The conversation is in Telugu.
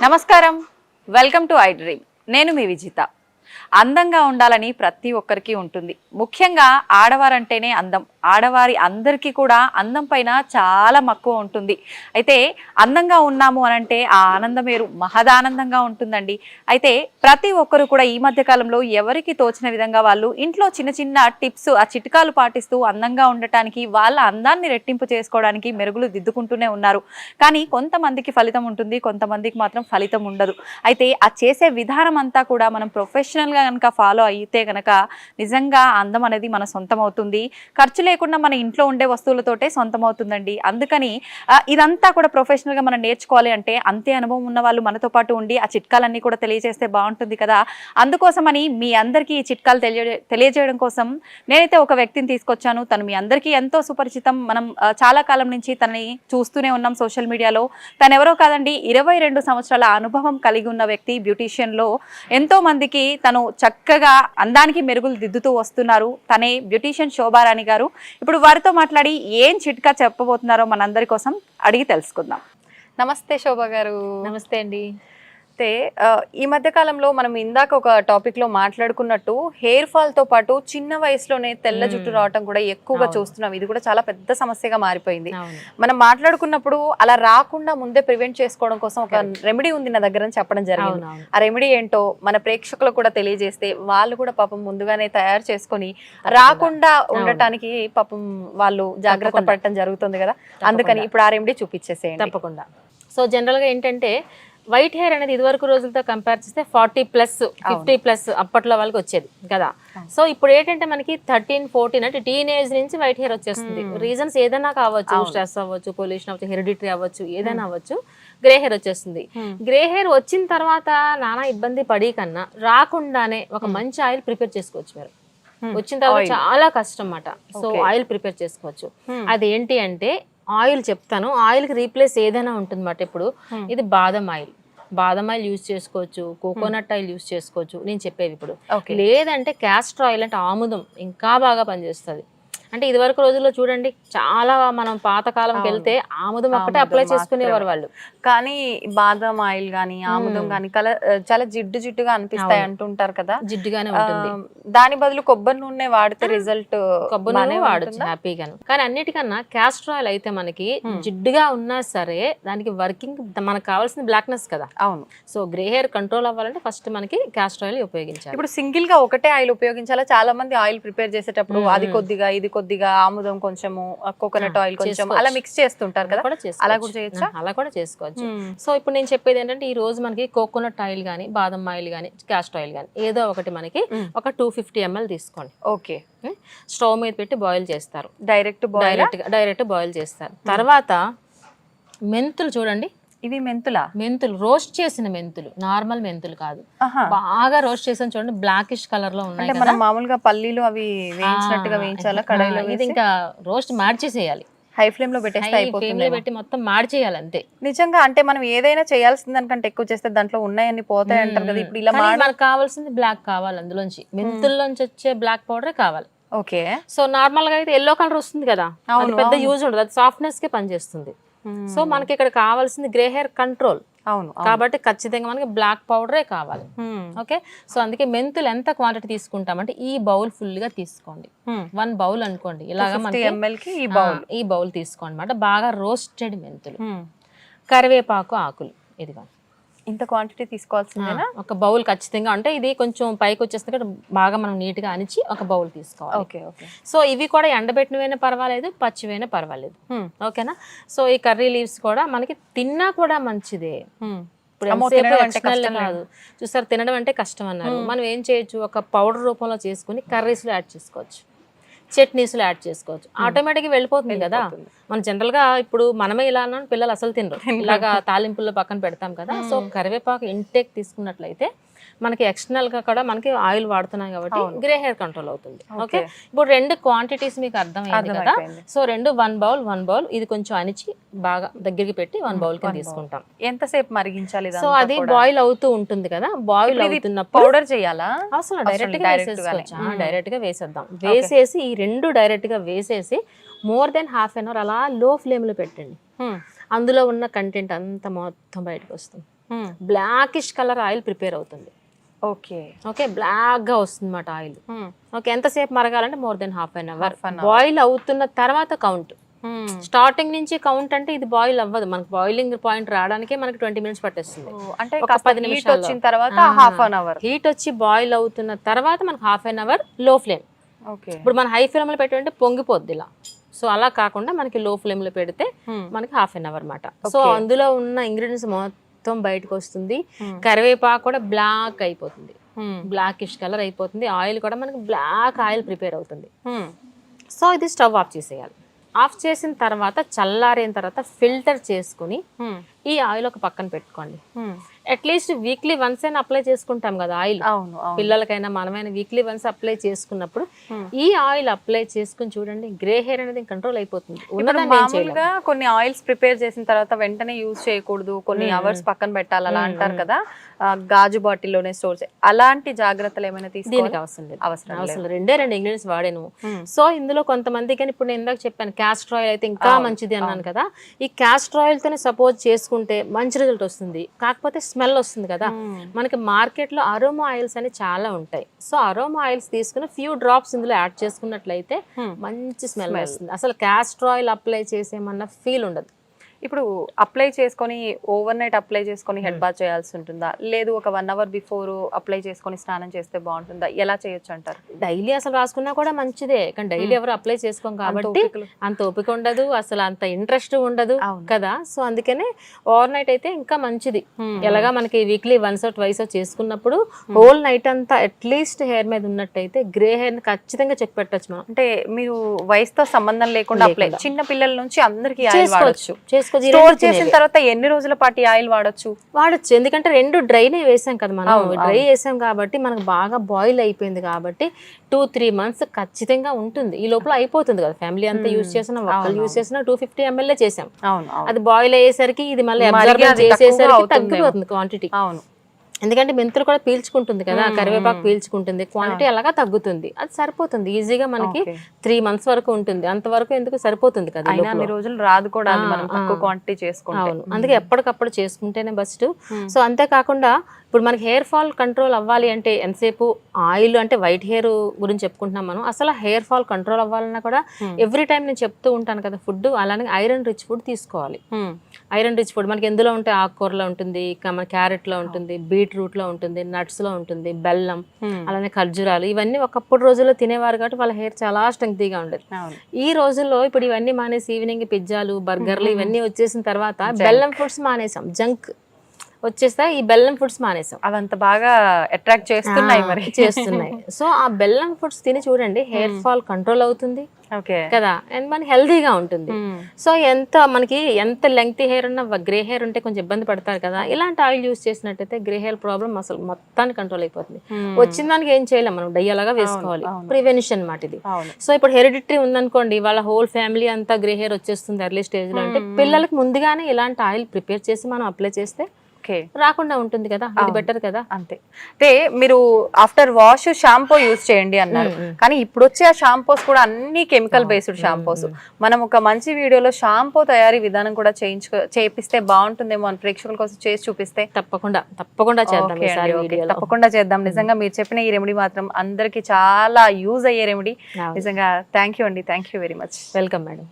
నమస్కారం, వెల్కమ్ టు ఐ డ్రీమ్. నేను మీ విజిత. అందంగా ఉండాలని ప్రతి ఒక్కరికి ఉంటుంది. ముఖ్యంగా ఆడవారంటేనే అందం. ఆడవారి అందరికీ కూడా అందం పైన చాలా మక్కువ ఉంటుంది. అయితే అందంగా ఉన్నాము అనంటే ఆ ఆనందం వేరు, మహదానందంగా ఉంటుందండి. అయితే ప్రతి ఒక్కరు కూడా ఈ మధ్య కాలంలో ఎవరికి తోచిన విధంగా వాళ్ళు ఇంట్లో చిన్న చిన్న టిప్స్, ఆ చిట్కాలు పాటిస్తూ అందంగా ఉండటానికి, వాళ్ళ అందాన్ని రెట్టింపు చేసుకోవడానికి మెరుగులు దిద్దుకుంటూనే ఉన్నారు. కానీ కొంతమందికి ఫలితం ఉంటుంది, కొంతమందికి మాత్రం ఫలితం ఉండదు. అయితే ఆ చేసే విధానం అంతా కూడా మనం ప్రొఫెషనల్గా కనుక ఫాలో అయితే కనుక నిజంగా అందం అనేది మన సొంతం అవుతుంది. ఖర్చు లేకుండా మన ఇంట్లో ఉండే వస్తువులతోటే సొంతం అవుతుందండి. అందుకని ఇదంతా కూడా ప్రొఫెషనల్గా మనం నేర్చుకోవాలి అంటే అంతే అనుభవం ఉన్న వాళ్ళు మనతో పాటు ఉండి ఆ చిట్కాలన్నీ కూడా తెలియజేస్తే బాగుంటుంది కదా. అందుకోసమని మీ అందరికీ ఈ చిట్కాలు తెలియజేయడం కోసం నేనైతే ఒక వ్యక్తిని తీసుకొచ్చాను. తను మీ అందరికీ ఎంతో సుపరిచితం. మనం చాలా కాలం నుంచి తనని చూస్తూనే ఉన్నాం సోషల్ మీడియాలో. తను ఎవరో కాదండి, 22 సంవత్సరాల అనుభవం కలిగి ఉన్న వ్యక్తి. బ్యూటీషియన్లో ఎంతో మందికి తను చక్కగా అందానికి మెరుగులు దిద్దుతూ వస్తున్నారు. తనే బ్యూటీషియన్ శోభారాణి గారు. ఇప్పుడు వారితో మాట్లాడి ఏం చిట్కా చెప్పబోతున్నారో మనందరి కోసం అడిగి తెలుసుకుందాం. నమస్తే శోభా గారు. నమస్తే అండి. అయితే ఈ మధ్య కాలంలో మనం ఇందాక ఒక టాపిక్ లో మాట్లాడుకున్నట్టు హెయిర్ ఫాల్ తో పాటు చిన్న వయసులోనే తెల్ల జుట్టు రావటం కూడా ఎక్కువగా చూస్తున్నాం. ఇది కూడా చాలా పెద్ద సమస్యగా మారిపోయింది. మనం మాట్లాడుకున్నప్పుడు అలా రాకుండా ముందే ప్రివెంట్ చేసుకోవడం కోసం ఒక రెమెడీ ఉంది నా దగ్గర అని చెప్పడం జరిగింది. ఆ రెమెడీ ఏంటో మన ప్రేక్షకులకు కూడా తెలియజేస్తే వాళ్ళు కూడా పాపం ముందుగానే తయారు చేసుకొని రాకుండా ఉండటానికి పాపం వాళ్ళు జాగ్రత్త పడటం జరుగుతుంది కదా. అందుకని ఇప్పుడు ఆ రెమెడీ చూపించేసేయండి. తప్పకుండా. సో జనరల్గా ఏంటంటే వైట్ హెయిర్ అనేది ఇదివరకు రోజులతో కంపేర్ చేస్తే 40+, 50+ అప్పట్లో వాళ్ళకి వచ్చేది కదా. సో ఇప్పుడు ఏంటంటే మనకి 13, 14 అంటే టీనేజ్ నుంచి వైట్ హెయిర్ వచ్చేస్తుంది. రీజన్స్ ఏదైనా కావచ్చు, స్ట్రెస్ అవ్వచ్చు, పొల్యూషన్ అవ్వచ్చు, హెరిడిటరీ అవ్వచ్చు, ఏదైనా అవ్వచ్చు, గ్రే హెయిర్ వచ్చేస్తుంది. గ్రే హెయిర్ వచ్చిన తర్వాత నానా ఇబ్బంది పడి కన్నా రాకుండానే ఒక మంచి ఆయిల్ ప్రిపేర్ చేసుకోవచ్చు. మీరు వచ్చిన తర్వాత చాలా కష్టం అన్నమాట. సో ఆయిల్ ప్రిపేర్ చేసుకోవచ్చు. అది ఏంటి అంటే ఆయిల్ చెప్తాను. ఆయిల్ కి రీప్లేస్ ఏదైనా ఉంటుంది అన్నమాట. ఇప్పుడు ఇది బాదం ఆయిల్ యూజ్ చేసుకోవచ్చు, కోకోనట్ ఆయిల్ యూజ్ చేసుకోవచ్చు నేను చెప్పేది ఇప్పుడు. లేదంటే క్యాస్టర్ ఆయిల్ అంటే ఆముదం ఇంకా బాగా పనిచేస్తుంది. అంటే ఇది వరకు రోజుల్లో చూడండి చాలా మనం పాతకాలంకి వెళ్తే ఆముదం ఒక్కటే అప్లై చేసుకునేవారు వాళ్ళు. కానీ బాదం ఆయిల్ గానీ ఆముదం గానీ చాలా జిడ్డుగా అనిపిస్తాయి అంటుంటారు కదా. జిడ్డుగానే ఉంటుంది. దాని బదులు కొబ్బరి నూనె వాడితే రిజల్ట్ కొబ్బరి నూనె వాడచ్చు హ్యాపీగాను. కానీ అన్నిటికన్నా క్యాస్టర్ ఆయిల్ అయితే మనకి జిడ్డుగా ఉన్నా సరే దానికి వర్కింగ్ మనకు కావాల్సిన బ్లాక్నెస్ కదా. అవును. సో గ్రే హెయిర్ కంట్రోల్ అవ్వాలంటే ఫస్ట్ మనకి క్యాస్టర్ ఆయిల్ ఉపయోగించాలి. ఇప్పుడు సింగిల్ గా ఒకటే ఆయిల్ ఉపయోగించాలా? చాలా మంది ఆయిల్ ప్రిపేర్ చేసేటప్పుడు అది కొద్దిగా ఇది కొద్దిగా ఆముదం కొంచెము, కోకోనట్ ఆయిల్ కొంచెం అలా మిక్స్ చేస్తుంటారు కదా. అలా కూడా చేయొచ్చా? అలా కూడా చేసుకోవచ్చు. సో ఇప్పుడు నేను చెప్పేది ఏంటంటే ఈ రోజు మనకి కోకోనట్ ఆయిల్ గానీ, బాదం ఆయిల్ గానీ, క్యాస్టర్ ఆయిల్ గానీ ఏదో ఒకటి మనకి ఒక 250 ml తీసుకోండి. ఓకే. స్టవ్ మీద పెట్టి బాయిల్ చేస్తారు. డైరెక్ట్ బాయిల్ చేస్తారు. తర్వాత మెంతులు చూడండి. ఇవి మెంతులు రోస్ట్ చేసిన మెంతులు, నార్మల్ మెంతులు కాదు, బాగా రోస్ట్ చేసిన చూడండి, బ్లాకిష్ కలర్ లో ఉన్నాయి. మనం మామూలుగా పల్లీలు అవి వేయించినట్టుగా వేయించాలా కడాయిలో? ఇది ఇంకా రోస్ట్ మార్చేసేయాలి. హై ఫ్లేమ్ లో పెట్టేస్తే అయిపోతుంది. పెట్టి మొత్తం మార్చేయాలి అంతే. నిజంగా అంటే మనం ఏదైనా చేయాల్సిన దానికంటే ఎక్కువ చేస్తే దాంట్లో ఉన్నాయని పోతాయి అంటారు కదా. ఇప్పుడు ఇలా మనకు కావాల్సింది బ్లాక్ కావాలి, అందులోంచి మెంతుల్లోంచి వచ్చే బ్లాక్ పౌడరే కావాలి. ఓకే. సో నార్మల్ గా అయితే ఎల్లో కలర్ వస్తుంది కదా, పెద్ద యూజ్ ఉండదు, అది సాఫ్ట్నెస్ కే పనిచేస్తుంది. సో మనకి ఇక్కడ కావాల్సింది గ్రే హెయిర్ కంట్రోల్. అవును. కాబట్టి ఖచ్చితంగా మనకి బ్లాక్ పౌడరే కావాలి. ఓకే. సో అందుకే మెంతులు ఎంత క్వాంటిటీ తీసుకుంటామంటే ఈ బౌల్ ఫుల్ గా తీసుకోండి. 1 బౌల్ అనుకోండి. ఇలాగా మనకి ఈ బౌల్ తీసుకోండి అన్నమాట. బాగా రోస్టెడ్ మెంతులు, కరివేపాకు ఆకులు, ఇదిగా ఇంత క్వాంటిటీ తీసుకోవాల్సిందేనా? ఒక బౌల్ ఖచ్చితంగా. అంటే ఇది కొంచెం పైకి వచ్చేస్తుంది కదా, బాగా మనం నీట్ గా అనిచి ఒక బౌల్ తీసుకోవాలి. ఓకే. సో ఇవి కూడా ఎండబెట్టినవైనా పర్వాలేదు, పచ్చివైనా పర్వాలేదు. ఓకేనా. సో ఈ కర్రీ లీవ్స్ కూడా మనకి తిన్నా కూడా మంచిదే. కాదు చూసారు, తినడం అంటే కష్టం అన్నారు. మనం ఏం చేయొచ్చు, ఒక పౌడర్ రూపంలో చేసుకుని కర్రీస్ లో యాడ్ చేసుకోవచ్చు, చట్నీస్లో యాడ్ చేసుకోవచ్చు. ఆటోమేటిక్గా వెళ్ళిపోతుంది కదా. మనం జనరల్ గా ఇప్పుడు మనమే ఇలా అన్నాను, పిల్లలు అసలు తినరు. ఇలాగా తాలింపుల్లో పక్కన పెడతాం కదా. సో కరివేపాకు ఇంటేక్ తీసుకున్నట్లయితే మనకి ఎక్స్టర్నల్ గా కూడా మనకి ఆయిల్ వాడుతున్నాం కాబట్టి గ్రే హెయిర్ కంట్రోల్ అవుతుంది. ఓకే. ఇప్పుడు 2 క్వాంటిటీస్ మీకు అర్థమైంది కదా. సో 1 బౌల్ ఇది కొంచెం అనిచి బాగా దగ్గరికి పెట్టి 1 బౌల్ కింద తీసుకుంటాం. ఎంతసేపు మరిగించాలి? సో అది బాయిల్ అవుతూ ఉంటుంది కదా. బాయిల్ అవుతున్నప్పుడు పౌడర్ చేయాలా? అసలు డైరెక్ట్ గా వేసేసుకోవచ్చు. డైరెక్ట్ గా వేసేద్దాం. వేసేసి ఈ 2 డైరెక్ట్ గా వేసేసి మోర్ దెన్ ½ an hour అలా లో ఫ్లేమ్ లో పెట్టండి. అందులో ఉన్న కంటెంట్ అంతా మొత్తం బయటకు వస్తుంది. బ్లాకిష్ కలర్ ఆయిల్ ప్రిపేర్ అవుతుంది. ఓకే ఓకే, బ్లాక్ గా వస్తుంది అన్నమాట ఆయిల్. ఓకే, ఎంతసేపు మరగాలంటే more than half an hour. Boil అవుతున్న తర్వాత కౌంట్. స్టార్టింగ్ నుంచి కౌంట్ అంటే ఇది బాయిల్ అవ్వదు, మనకి బాయిలింగ్ పాయింట్ రావడానికే మనకి 20 minutes పట్టేస్తుంది. అంటే ఒక 10 నిమిషాలు వచ్చిన తర్వాత హాఫ్ అన్ అవర్ హీట్ వచ్చి బాయిల్ అవుతున్న తర్వాత మనకి హాఫ్ అన్ అవర్ లో ఫ్లేమ్. ఓకే, ఇప్పుడు మన హై ఫ్లేమ్ లో పెట్టాలంటే పొంగిపోద్ది ఇలా. సో అలా కాకుండా మనకి లో ఫ్లేమ్ లో పెడితే మనకి హాఫ్ అన్ అవర్ అన్నమాట. సో అందులో ఉన్న ఇంగ్రీడియంట్స్ మొత్తం బయటకు వస్తుంది. కరివేపాకు కూడా బ్లాక్ అయిపోతుంది, బ్లాకిష్ కలర్ అయిపోతుంది. ఆయిల్ కూడా మనకి బ్లాక్ ఆయిల్ ప్రిపేర్ అవుతుంది. సో ఇది స్టవ్ ఆఫ్ చేసేయాలి. ఆఫ్ చేసిన తర్వాత చల్లారిన తర్వాత ఫిల్టర్ చేసుకుని ఈ ఆయిల్ ఒక పక్కన పెట్టుకోండి. అట్లీస్ట్ వీక్లీ వన్స్ అయినా అప్లై చేసుకుంటాం కదా ఆయిల్. పిల్లలకైనా మనమైనా వీక్లీ వన్స్ అప్లై చేసుకున్నప్పుడు ఈ ఆయిల్ అప్లై చేసుకుని చూడండి, గ్రే హెయిర్ అనేది కంట్రోల్ అయిపోతుంది. మామూలుగా కొన్ని ఆయిల్స్ ప్రిపేర్ చేసిన తర్వాత వెంటనే యూజ్ చేయకూడదు, కొన్ని అవర్స్ పక్కన పెట్టాలి అలా అంటారు కదా, గాజు బాటిల్లోనే స్టోర్ చేయాలి. అలాంటి జాగ్రత్తలు ఏమైనా తీసుకోవాలి? అవసరం లేదు, అవసరం లేదు. రెండు ఇంగ్రీడియంట్స్ వాడాను. సో ఇందులో కొంతమందికి ఇప్పుడు నేను ఇందాక చెప్పాను క్యాస్టర్ ఆయిల్ అయితే ఇంకా మంచిది అన్నాను కదా. ఈ క్యాస్టర్ ఆయిల్ తోనే సపోజ్ చేసుకుంటే మంచి రిజల్ట్ వస్తుంది. కాకపోతే స్మెల్ వస్తుంది కదా. మనకి మార్కెట్ లో అరోమా ఆయిల్స్ అని చాలా ఉంటాయి. సో అరోమా ఆయిల్స్ తీసుకుని ఫ్యూ డ్రాప్స్ ఇందులో యాడ్ చేసుకున్నట్లయితే మంచి స్మెల్ వస్తుంది. అసలు క్యాస్టర్ ఆయిల్ అప్లై చేసేమన్నా ఫీల్ ఉండదు. ఇప్పుడు అప్లై చేసుకొని ఓవర్ నైట్ అప్లై చేసుకొని హెడ్ బాత్ చేయాల్సి ఉంటుందా, లేదు ఒక 1 hour బిఫోర్ అప్లై చేసుకొని స్నానం చేస్తే బాగుంటుందా, ఎలా చేయొచ్చు అంటారు? డైలీ అసలు రాసుకున్నా కూడా మంచిదే, కానీ డైలీ ఎవరు అప్లై చేసుకోం కాబట్టి అంత ఓపిక ఉండదు, అసలు అంత ఇంట్రెస్ట్ ఉండదు కదా. సో అందుకనే ఓవర్ నైట్ అయితే ఇంకా మంచిది. ఎలాగా మనకి వీక్లీ వన్స్ ఆర్ ట్వైస్ చేసుకున్నప్పుడు హోల్ నైట్ అంతా అట్లీస్ట్ హెయిర్ మీద ఉన్నట్టయితే గ్రే హెయిర్ ఖచ్చితంగా చెక్ పెట్టచ్చు మనం. అంటే మీరు వయసుతో సంబంధం లేకుండా అప్లై, చిన్న పిల్లల నుంచి అందరికి చేసుకోవచ్చు. స్టోర్ చేసిన తర్వాత ఎన్ని రోజుల పాటు ఆయిల్ వాడొచ్చు? ఎందుకంటే రెండు డ్రైనే వేసాం కదా మనం. డ్రై వేసాం కాబట్టి మనకు బాగా బాయిల్ అయిపోయింది కాబట్టి 2-3 months ఖచ్చితంగా ఉంటుంది. ఈ లోపల అయిపోతుంది కదా. ఫ్యామిలీ అంతా యూజ్ చేసిన, ఒక్కరు యూజ్ చేసిన 250 ml చేసాం. అది బాయిల్ అయ్యేసరికి ఇది మళ్ళీ అబ్జర్వ్ చేసేసరికి తగ్గిపోతుంది క్వాంటిటీ. ఎందుకంటే మెంతులు కూడా పీల్చుకుంటుంది కదా, కరివేపాకు పీల్చుకుంటుంది, క్వాంటిటీ అలాగా తగ్గుతుంది. అది సరిపోతుంది ఈజీగా. మనకి 3 months వరకు ఉంటుంది. అంతవరకు ఎందుకు సరిపోతుంది కదా, అన్ని రోజులు రాదు కూడా తక్కువ క్వాంటిటీ చేసుకుంటే. అవును, అందుకే ఎప్పటికప్పుడు చేసుకుంటేనే బెస్ట్. సో అంతేకాకుండా ఇప్పుడు మనకి హెయిర్ ఫాల్ కంట్రోల్ అవ్వాలి అంటే ఎంతసేపు ఆయిల్ అంటే వైట్ హెయిర్ గురించి చెప్పుకుంటున్నాం మనం. అసలు హెయిర్ ఫాల్ కంట్రోల్ అవ్వాలన్నా కూడా ఎవ్రీ టైం నేను చెప్తూ ఉంటాను కదా ఫుడ్, అలానే ఐరన్ రిచ్ ఫుడ్ తీసుకోవాలి. ఐరన్ రిచ్ ఫుడ్ మనకి ఎందులో ఉంటే ఆకుకూరలో ఉంటుంది, మన క్యారెట్ లో ఉంటుంది, బీట్రూట్ లో ఉంటుంది, నట్స్ లో ఉంటుంది, బెల్లం, అలానే ఖర్జూరాలు. ఇవన్నీ ఒకప్పుడు రోజుల్లో తినేవారు కాబట్టి వాళ్ళ హెయిర్ చాలా స్ట్రెంగ్తీగా ఉండేది. ఈ రోజుల్లో ఇప్పుడు ఇవన్నీ మానేసి ఈవినింగ్ పిజ్జాలు, బర్గర్లు ఇవన్నీ వచ్చేసిన తర్వాత బెల్లం ఫుడ్స్ మానేసాం, జంక్ వచ్చేస్తా ఈ బెల్లం ఫుడ్స్ మానేసాం. అవంత బాగా అట్రాక్ట్ చేస్తున్నాయి మరి చేస్తున్నాయి. సో ఆ బెల్లం ఫుడ్స్ తిని చూడండి, హెయిర్ ఫాల్ కంట్రోల్ అవుతుంది కదా, అండ్ మనకి హెల్దీగా ఉంటుంది. సో మనకి ఎంత లెంగ్తీ హెయిర్ ఉన్నా, గ్రే హెయిర్ ఉంటే కొంచెం ఇబ్బంది పడతారు కదా, ఇలాంటి ఆయిల్ యూజ్ చేసినట్టయితే గ్రే హెయిర్ ప్రాబ్లం అసలు మొత్తానికి కంట్రోల్ అయిపోతుంది. వచ్చిన దానికి ఏం చేయలేం, మనం డై అలాగా వేసుకోవాలి, ప్రివెన్షన్ అన్నమాట ఇది. సో ఇప్పుడు హెరిడిటరీ ఉందనుకోండి, వాళ్ళ హోల్ ఫ్యామిలీ అంతా గ్రే హెయిర్ వచ్చేస్తుంది ఎర్లీ స్టేజ్ లో అంటే, పిల్లలకి ముందుగానే ఇలాంటి ఆయిల్ ప్రిపేర్ చేసి మనం అప్లై చేస్తే రాకుండా ఉంటుంది కదా, ఇది బెటర్ కదా. అంతే. అంటే మీరు ఆఫ్టర్ వాష్ షాంపూ యూజ్ చేయండి అన్నారు, కానీ ఇప్పుడు వచ్చే ఆ షాంపూస్ కూడా అన్ని కెమికల్ బేస్డ్ షాంపూస్. మనం ఒక మంచి వీడియోలో షాంపూ తయారీ విధానం కూడా చేపిస్తే బాగుంటుందేమో అని ప్రేక్షకుల కోసం చేసి చూపిస్తే తప్పకుండా చేద్దాం, తప్పకుండా చేద్దాం. నిజంగా మీరు చెప్పిన ఈ రెమెడీ మాత్రం అందరికి చాలా యూజ్ అయ్యే రెమెడీ. నిజంగా థ్యాంక్ యూ అండి, thank you very much. Welcome madam.